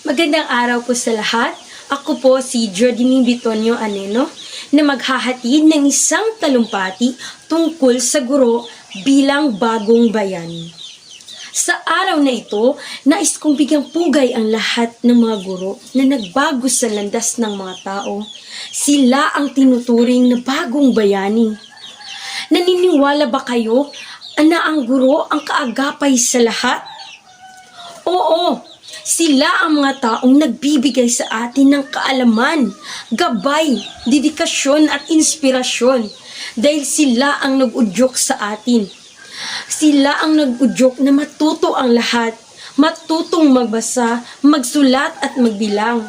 Magandang araw po sa lahat. Ako po si Jordine Bitonio Aneno na maghahatid ng isang talumpati tungkol sa guro bilang bagong bayani. Sa araw na ito, nais kong bigyang pugay ang lahat ng mga guro na nagbago sa landas ng mga tao. Sila ang tinuturing na bagong bayani. Naniniwala ba kayo na ang guro ang kaagapay sa lahat? Oo, sila ang mga taong nagbibigay sa atin ng kaalaman, gabay, dedikasyon at inspirasyon dahil sila ang nag-udyok sa atin. Sila ang nag-udyok na matuto ang lahat, matutong magbasa, magsulat at magbilang.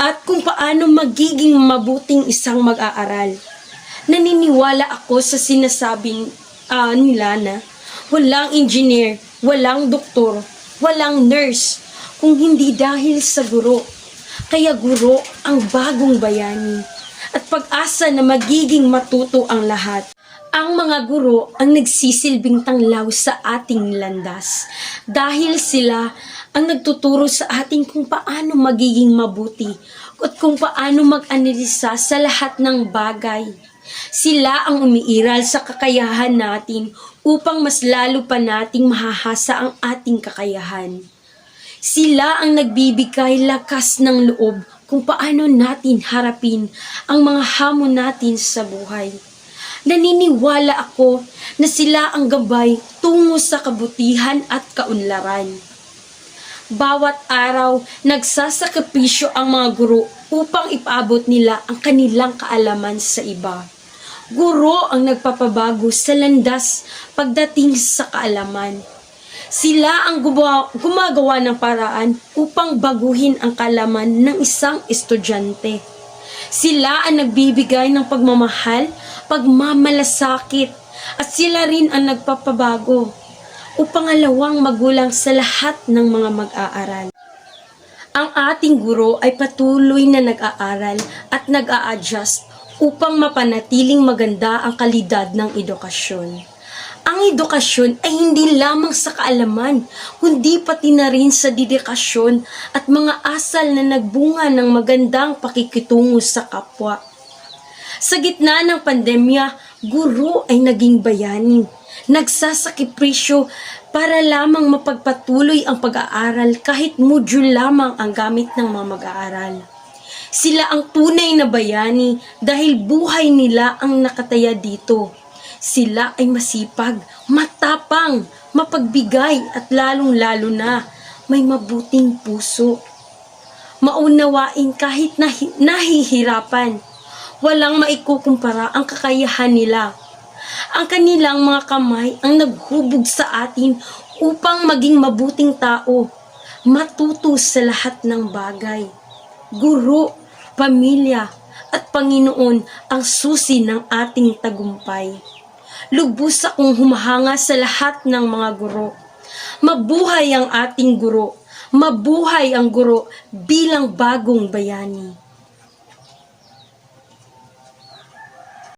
At kung paano magiging mabuting isang mag-aaral. Naniniwala ako sa sinasabing nila na walang engineer, walang doktor, walang nurse, kung hindi dahil sa guro. Kaya guro ang bagong bayani at pag-asa na magiging matuto ang lahat. Ang mga guro ang nagsisilbing tanglaw sa ating landas dahil sila ang nagtuturo sa atin kung paano magiging mabuti at kung paano mag-analisa sa lahat ng bagay. Sila ang umiiral sa kakayahan natin upang mas lalo pa nating mahahasa ang ating kakayahan. Sila ang nagbibigay lakas ng loob kung paano natin harapin ang mga hamon natin sa buhay. Naniniwala ako na sila ang gabay tungo sa kabutihan at kaunlaran. Bawat araw, nagsasakripisyo ang mga guro upang ipaabot nila ang kanilang kaalaman sa iba. Guro ang nagpapabago sa landas pagdating sa kaalaman. Sila ang gumagawa ng paraan upang baguhin ang kaalaman ng isang estudyante. Sila ang nagbibigay ng pagmamahal, pagmamalasakit, at sila rin ang nagpapabago o pangalawang magulang sa lahat ng mga mag-aaral. Ang ating guro ay patuloy na nag-aaral at nag-a-adjust upang mapanatiling maganda ang kalidad ng edukasyon. Ang edukasyon ay hindi lamang sa kaalaman, kundi pati na rin sa dedikasyon at mga asal na nagbunga ng magandang pakikitungo sa kapwa. Sa gitna ng pandemya, guro ay naging bayani. Nagsasakripisyo para lamang mapagpatuloy ang pag-aaral kahit module lamang ang gamit ng mga mag-aaral. Sila ang tunay na bayani dahil buhay nila ang nakataya dito. Sila ay masipag, matapang, mapagbigay at lalong-lalo na may mabuting puso. Maunawain kahit nahihirapan. Walang maikukumpara ang kakayahan nila. Ang kanilang mga kamay ang naghubog sa atin upang maging mabuting tao, matuto sa lahat ng bagay. Guro, pamilya, at Panginoon ang susi ng ating tagumpay. Lubos akong humahanga sa lahat ng mga guro. Mabuhay ang ating guro. Mabuhay ang guro bilang bagong bayani.